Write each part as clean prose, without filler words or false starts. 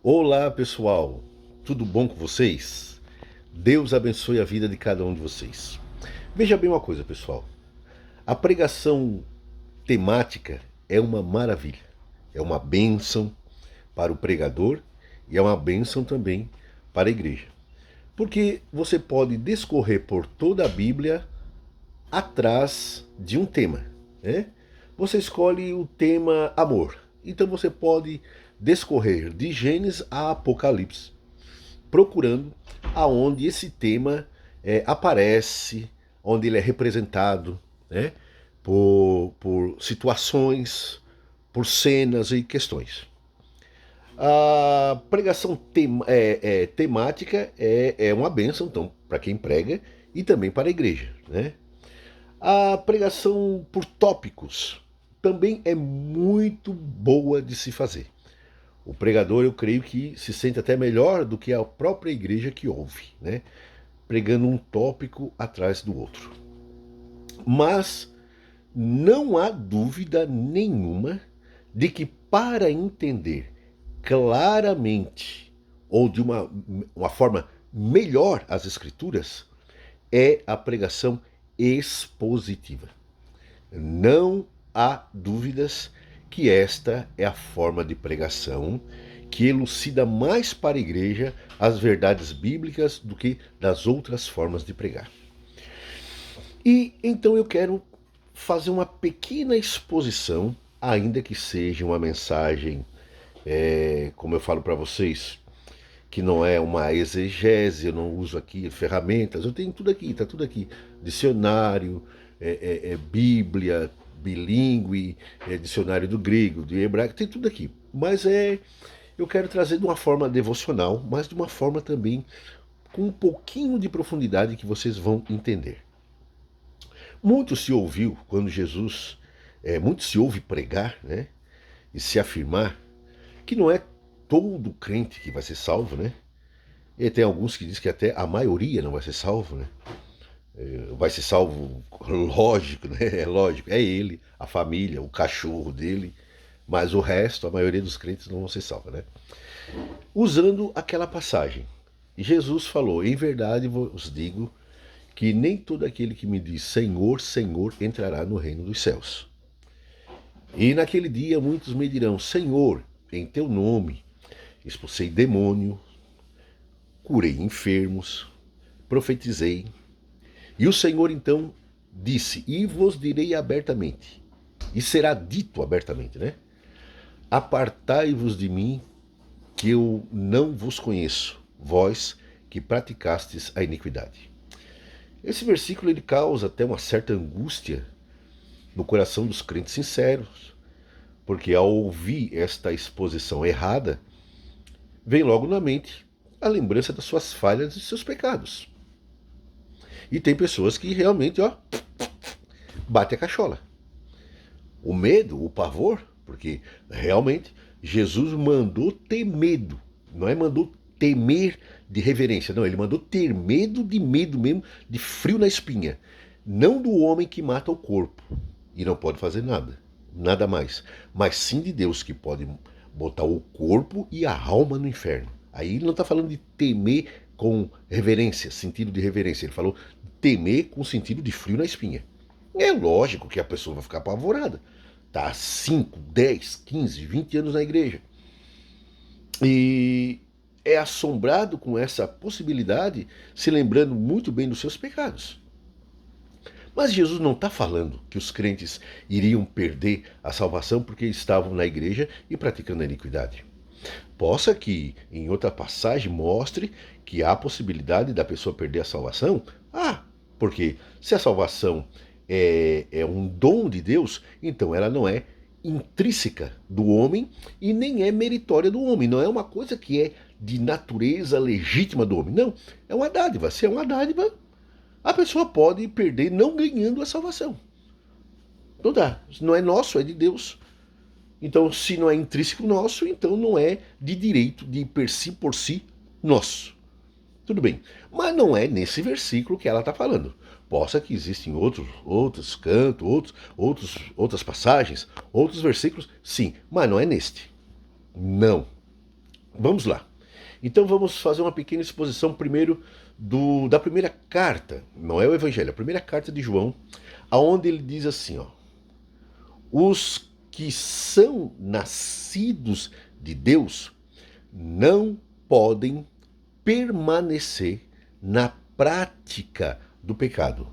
Olá, pessoal. Tudo bom com vocês? Deus abençoe a vida de cada um de vocês. Veja bem uma coisa, pessoal. A pregação temática é uma maravilha. É uma bênção para o pregador e é uma bênção também para a igreja. Porque você pode discorrer por toda a Bíblia atrás de um tema, né? Você escolhe o tema amor. Então você pode discorrer de Gênesis a Apocalipse, procurando aonde esse tema aparece, onde ele é representado, né? Por situações, por cenas e questões. A pregação temática é uma bênção, então, para quem prega e também para a igreja, né? A pregação por tópicos também é muito boa de se fazer. O pregador, eu creio que se sente até melhor do que a própria igreja que ouve, né? Pregando um tópico atrás do outro. Mas não há dúvida nenhuma de que para entender claramente ou de uma forma melhor as escrituras é a pregação expositiva. Não há dúvidas que esta é a forma de pregação que elucida mais para a igreja as verdades bíblicas do que das outras formas de pregar. E então eu quero fazer uma pequena exposição, ainda que seja uma mensagem, como eu falo para vocês, que não é uma exegese, eu não uso aqui ferramentas, eu tenho tudo aqui, está tudo aqui. Dicionário, Bíblia, bilíngue, dicionário do grego, do hebraico, tem tudo aqui. Mas eu quero trazer de uma forma devocional, mas de uma forma também com um pouquinho de profundidade que vocês vão entender. Muito se ouviu quando Jesus, muito se ouve pregar, né, e se afirmar que não é todo crente que vai ser salvo, né? E tem alguns que dizem que até a maioria não vai ser salvo, né? Vai ser salvo, lógico, né? É lógico, é ele, a família, o cachorro dele, mas o resto, a maioria dos crentes não vão ser salvos, né? Usando aquela passagem. Jesus falou: em verdade vos digo que nem todo aquele que me diz Senhor, Senhor entrará no reino dos céus. E naquele dia muitos me dirão: Senhor, em teu nome expulsei demônio, curei enfermos, profetizei. E o Senhor então disse: e vos direi abertamente, e será dito abertamente, né? Apartai-vos de mim, que eu não vos conheço, vós que praticastes a iniquidade. Esse versículo ele causa até uma certa angústia no coração dos crentes sinceros, porque ao ouvir esta exposição errada, vem logo na mente a lembrança das suas falhas e seus pecados. E tem pessoas que realmente, ó, bate a cachola. O medo, o pavor, porque realmente Jesus mandou ter medo, não é mandou temer de reverência, não, ele mandou ter medo mesmo, de frio na espinha. Não do homem que mata o corpo e não pode fazer nada, nada mais, mas sim de Deus que pode botar o corpo e a alma no inferno. Aí ele não está falando de temer com reverência, sentido de reverência, ele falou temer com sentido de frio na espinha. É lógico que a pessoa vai ficar apavorada. Tá há 5, 10, 15, 20 anos na igreja. E é assombrado com essa possibilidade, se lembrando muito bem dos seus pecados. Mas Jesus não está falando que os crentes iriam perder a salvação porque estavam na igreja e praticando a iniquidade. Possa que em outra passagem mostre que há possibilidade da pessoa perder a salvação? Porque se a salvação é um dom de Deus, então ela não é intrínseca do homem e nem é meritória do homem. Não é uma coisa que é de natureza legítima do homem. Não, é uma dádiva. Se é uma dádiva, a pessoa pode perder não ganhando a salvação. Não dá. Não é nosso, é de Deus. Então, se não é intrínseco nosso, então não é de direito de per si por si nosso. Tudo bem. Mas não é nesse versículo que ela está falando. Possa que existem outros cantos, outras passagens, outros versículos, sim, mas não é neste. Não. Vamos lá. Então vamos fazer uma pequena exposição primeiro da primeira carta, não é o Evangelho, a primeira carta de João, aonde ele diz assim, ó: os que são nascidos de Deus não podem permanecer na prática do pecado,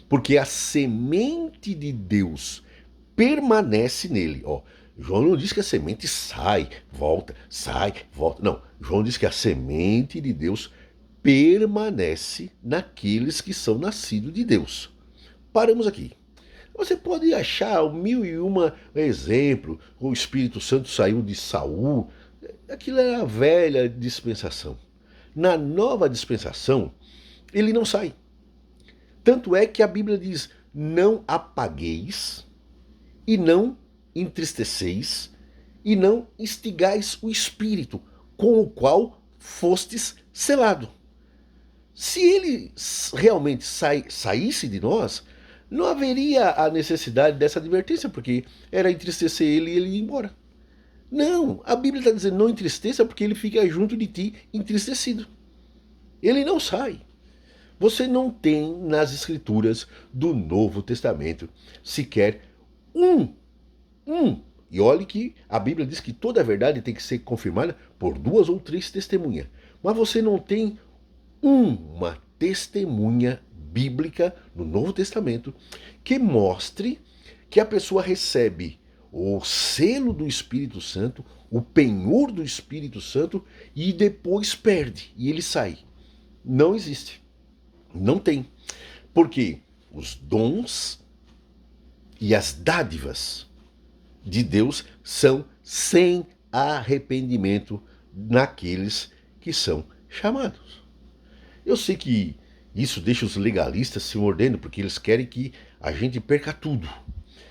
porque a semente de Deus permanece nele. Ó, João não diz que a semente sai, volta, sai, volta. Não, João diz que a semente de Deus permanece naqueles que são nascidos de Deus. Paramos aqui. Você pode achar mil e uma exemplo. O Espírito Santo saiu de Saul. Aquilo era a velha dispensação. Na nova dispensação, ele não sai. Tanto é que a Bíblia diz: não apagueis e não entristeceis e não instigais o Espírito, com o qual fostes selado. Se ele realmente saísse de nós, não haveria a necessidade dessa advertência, porque era entristecer ele e ele ir embora. Não, a Bíblia está dizendo não entristeça porque ele fica junto de ti entristecido. Ele não sai. Você não tem nas escrituras do Novo Testamento sequer um. E olhe que a Bíblia diz que toda a verdade tem que ser confirmada por 2 ou 3 testemunhas. Mas você não tem uma testemunha bíblica no Novo Testamento que mostre que a pessoa recebe o selo do Espírito Santo, o penhor do Espírito Santo e depois perde e ele sai. Não existe. Não tem. Porque os dons e as dádivas de Deus são sem arrependimento naqueles que são chamados. Eu sei que isso deixa os legalistas se mordendo, porque eles querem que a gente perca tudo.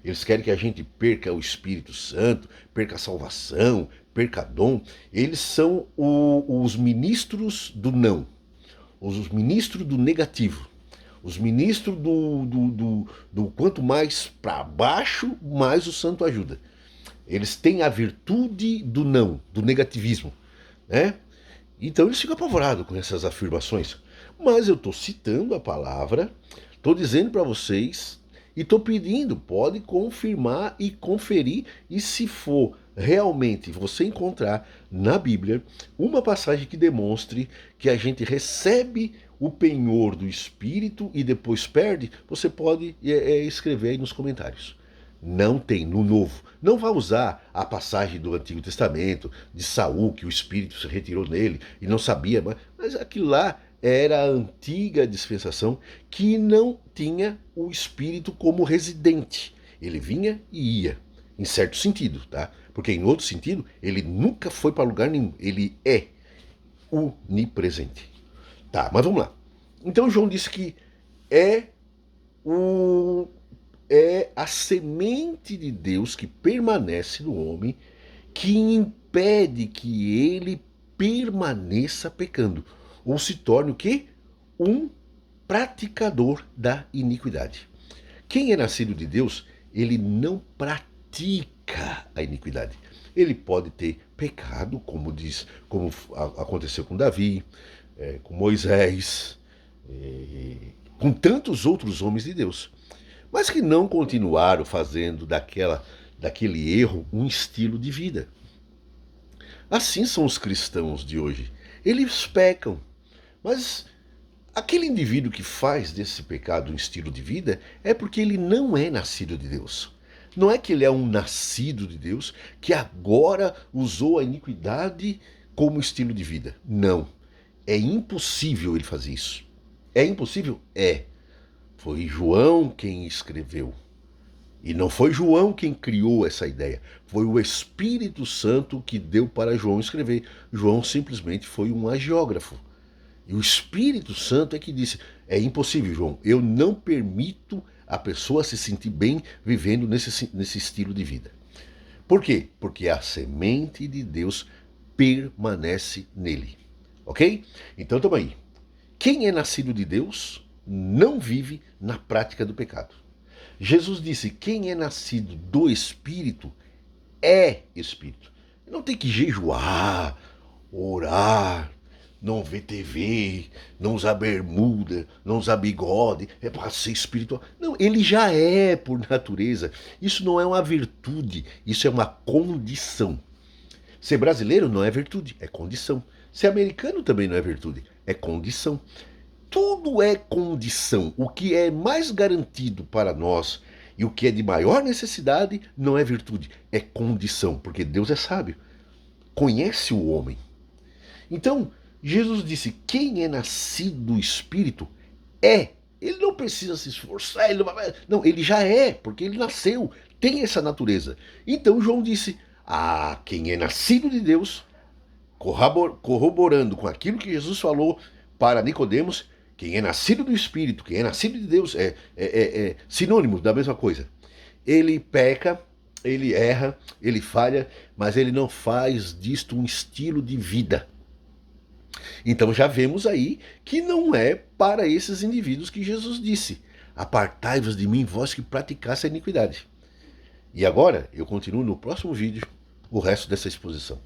Eles querem que a gente perca o Espírito Santo, perca a salvação, perca dom. Eles são os ministros do não, os ministros do negativo, os ministros do quanto mais para baixo, mais o santo ajuda. Eles têm a virtude do não, do negativismo, né? Então eles ficam apavorados com essas afirmações. Mas eu estou citando a palavra, estou dizendo para vocês e estou pedindo, pode confirmar e conferir. E se for realmente você encontrar na Bíblia uma passagem que demonstre que a gente recebe o penhor do Espírito e depois perde, você pode escrever aí nos comentários. Não tem no Novo. Não vai usar a passagem do Antigo Testamento de Saul, que o Espírito se retirou nele e não sabia, mas aquilo lá era a antiga dispensação que não tinha o Espírito como residente. Ele vinha e ia, em certo sentido, tá? Porque em outro sentido, ele nunca foi para lugar nenhum. Ele é onipresente. Tá, mas vamos lá. Então João disse que é a semente de Deus que permanece no homem que impede que ele permaneça pecando, ou se torne o quê? Um praticador da iniquidade. Quem é nascido de Deus, ele não pratica a iniquidade. Ele pode ter pecado, como aconteceu com Davi, com Moisés, com tantos outros homens de Deus, mas que não continuaram fazendo daquele erro um estilo de vida. Assim são os cristãos de hoje. Eles pecam, mas aquele indivíduo que faz desse pecado um estilo de vida é porque ele não é nascido de Deus. Não é que ele é um nascido de Deus que agora usou a iniquidade como estilo de vida. Não. É impossível ele fazer isso. É impossível? É. Foi João quem escreveu. E não foi João quem criou essa ideia. Foi o Espírito Santo que deu para João escrever. João simplesmente foi um agiógrafo. E o Espírito Santo é que disse: é impossível, João. Eu não permito a pessoa se sentir bem vivendo nesse estilo de vida. Por quê? Porque a semente de Deus permanece nele. Ok? Então estamos aí. Quem é nascido de Deus não vive na prática do pecado. Jesus disse: quem é nascido do Espírito é Espírito. Não tem que jejuar, orar, não ver TV, não usar bermuda, não usar bigode, é para ser espiritual. Não, ele já é por natureza. Isso não é uma virtude, isso é uma condição. Ser brasileiro não é virtude, é condição. Ser americano também não é virtude, é condição. Tudo é condição. O que é mais garantido para nós e o que é de maior necessidade não é virtude, é condição, porque Deus é sábio, conhece o homem. Então, Jesus disse: quem é nascido do Espírito é. Ele não precisa se esforçar, não, ele já é, porque ele nasceu, tem essa natureza. Então João disse: ah, quem é nascido de Deus, corroborando com aquilo que Jesus falou para Nicodemos, quem é nascido do Espírito, quem é nascido de Deus, é sinônimo da mesma coisa. Ele peca, ele erra, ele falha, mas ele não faz disto um estilo de vida. Então já vemos aí que não é para esses indivíduos que Jesus disse: apartai-vos de mim, vós que praticasse a iniquidade. E agora eu continuo no próximo vídeo o resto dessa exposição.